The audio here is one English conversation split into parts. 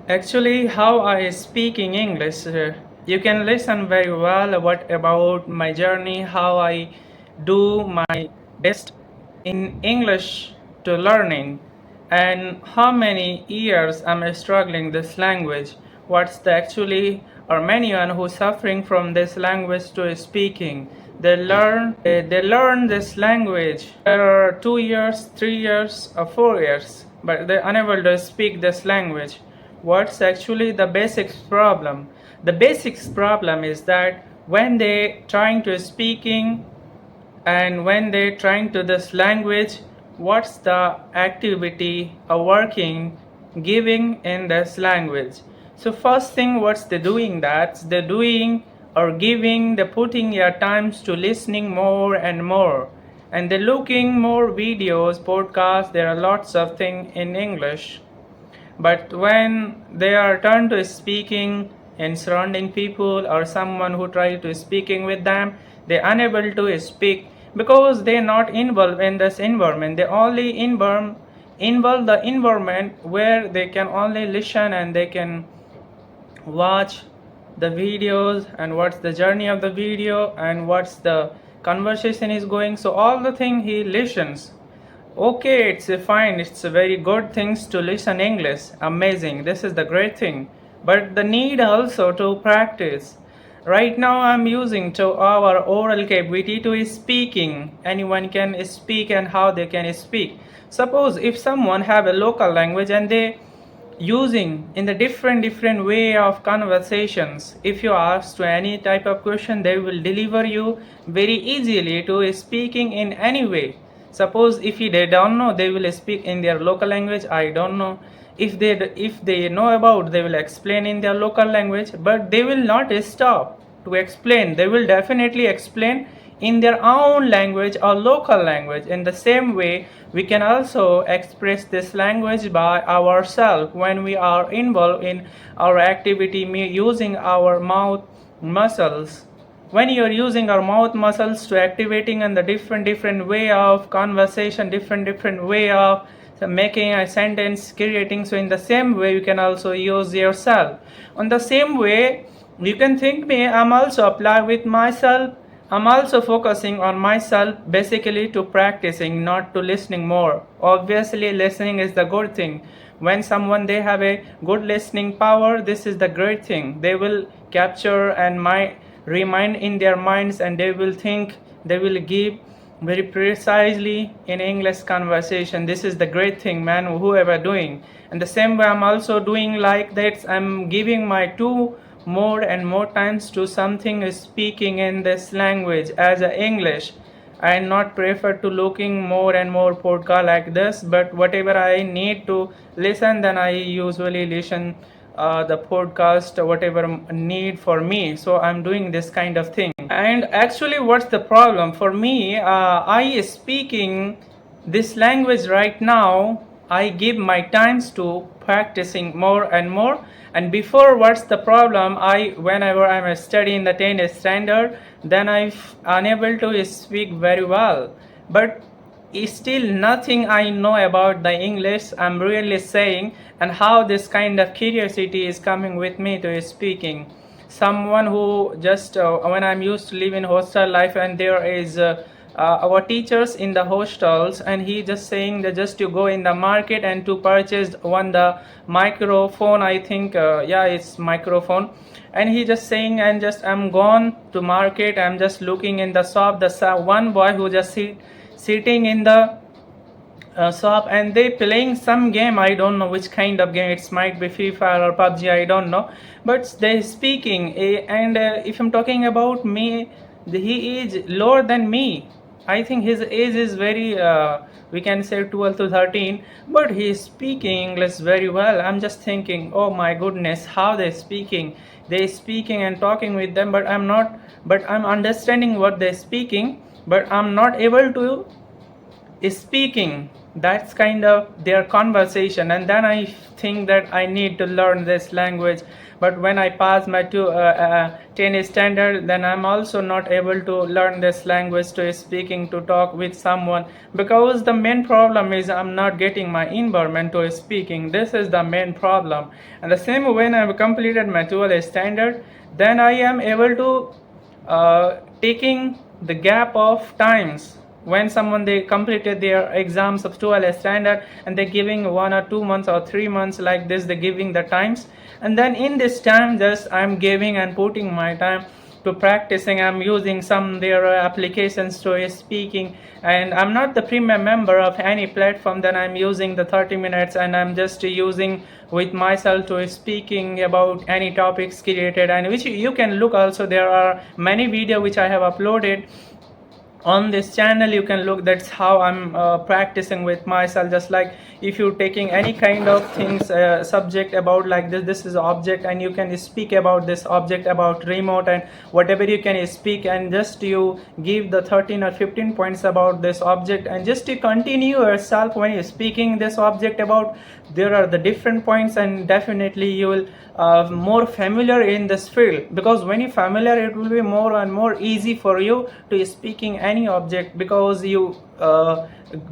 Actually, how I speak in English, you can listen very well what about my journey, how I do my best in English to learning, and how many years I'm struggling this language. What's the actually or anyone who's suffering from this language to speaking. They learn this language. There are 2 years, 3 years, or 4 years, but they're unable to speak this language. What's actually the basics problem? The basics problem is that when they trying to speaking and when they trying to this language, what's the activity or working giving in this language? So first thing what's they doing, that they're doing or giving, they're putting your times to listening more and more, and they're looking more videos, podcasts. There are lots of things in English, but when they are turned to speaking in surrounding people or someone who try to speaking with them, they unable to speak because they not involved in this environment. They only involve the environment where they can only listen and they can watch the videos and what's the journey of the video and what's the conversation is going. So all the thing he listens. Okay, it's a fine, it's a very good things to listen English. Amazing, this is the great thing. But the need also to practice. Right now I'm using to our oral capability to speaking. Anyone can speak and how they can speak. Suppose if someone have a local language and they using in the different way of conversations, if you ask to any type of question, they will deliver you very easily to speaking in any way. Suppose if they don't know, they will speak in their local language. I don't know. If they know about, they will explain in their local language, but they will not stop to explain. They will definitely explain in their own language or local language. In the same way, we can also express this language by ourselves when we are involved in our activity using our mouth muscles. When you're using our mouth muscles to activating in the different way of conversation, different way of making a sentence, creating, so in the same way you can also use yourself. On the same way, you can think me, I'm also apply with myself. I'm also focusing on myself basically to practicing, not to listening more. Obviously listening is the good thing. When someone they have a good listening power, this is the great thing. They will capture and remind in their minds, and they will think, they will give very precisely in English conversation. This is the great thing, man, whoever doing. And the same way I'm also doing like that. I'm giving my two more and more times to something speaking in this language as a English. I not prefer to looking more and more podcast like this, but whatever I need to listen, then I usually listen the podcast, whatever need for me. So I'm doing this kind of thing. And actually, what's the problem for me? I speaking this language right now. I give my times to practicing more and more. And before, what's the problem? Whenever I'm studying the 10th standard, then I'm unable to speak very well. But still nothing I know about the English. I'm really saying, and how this kind of curiosity is coming with me to speaking. Someone who just when I'm used to live in hostel life, and there is our teachers in the hostels, and he just saying that just to go in the market and to purchase the microphone. I think yeah, it's microphone. And he just saying, and just I'm gone to market, I'm just looking in the shop. The one boy who just sitting in the shop, and they playing some game. I don't know which kind of game. It might be Free Fire or PUBG, I don't know. But they speaking, and if I'm talking about me, he is lower than me. I think his age is very we can say 12 to 13, but he is speaking English very well. I'm just thinking, oh my goodness, how they speaking and talking with them, but I'm understanding what they're speaking, but I'm not able to speaking. That's kind of their conversation. And then I think that I need to learn this language. but when I pass my 10 standard, then I'm also not able to learn this language to speaking, to talk with someone, because the main problem is I'm not getting my environment to speaking. This is the main problem. And the same when I've completed my 12 standard, then I am able to taking the gap of times when someone they completed their exams up to a standard, and they're giving 1 or 2 months or 3 months like this, they're giving the times, and then in this time just I'm giving and putting my time to practicing. I'm using some their applications to speaking, and I'm not the premium member of any platform. Then I'm using the 30 minutes and I'm just using with myself to speaking about any topics created, and which you can look also. There are many video which I have uploaded on this channel. You can look, that's how I'm practicing with myself. Just like if you're taking any kind of things subject about like this is object, and you can speak about this object, about remote and whatever you can speak, and just you give the 13 or 15 points about this object, and just to continue yourself when you're speaking this object about, there are the different points, and definitely you will more familiar in this field, because when you familiar it will be more and more easy for you to speaking any object, because you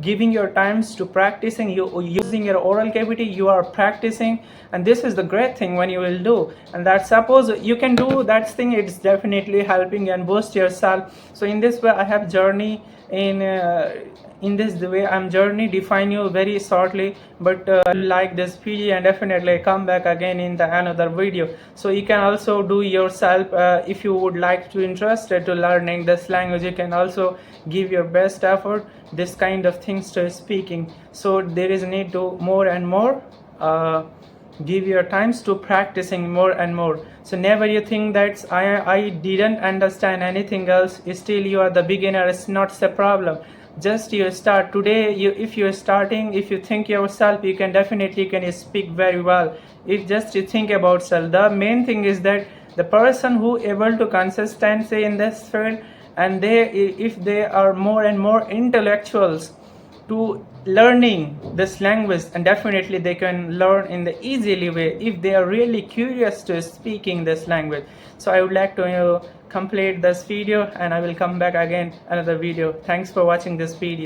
giving your times to practicing, you using your oral cavity, you are practicing, and this is the great thing when you will do. And that suppose you can do that thing, it's definitely helping and boost yourself. So in this way I have journey in this the way I'm journey define you very shortly, but like this video, and definitely come back again in the another video. So you can also do yourself if you would like to interested to learning this language, you can also give your best effort this kind of things to speaking. So there is need to more and more give your times to practicing more and more. So never you think that I didn't understand anything else, still you are the beginner, it's not a problem. Just you start today. If you're starting, if you think yourself, you can definitely can speak very well. If just you think about self, the main thing is that the person who able to consistency in this field, and they, if they are more and more intellectuals to learning this language, and definitely they can learn in the easily way if they are really curious to speaking this language. So I would like to complete this video, and I will come back again another video. Thanks for watching this video.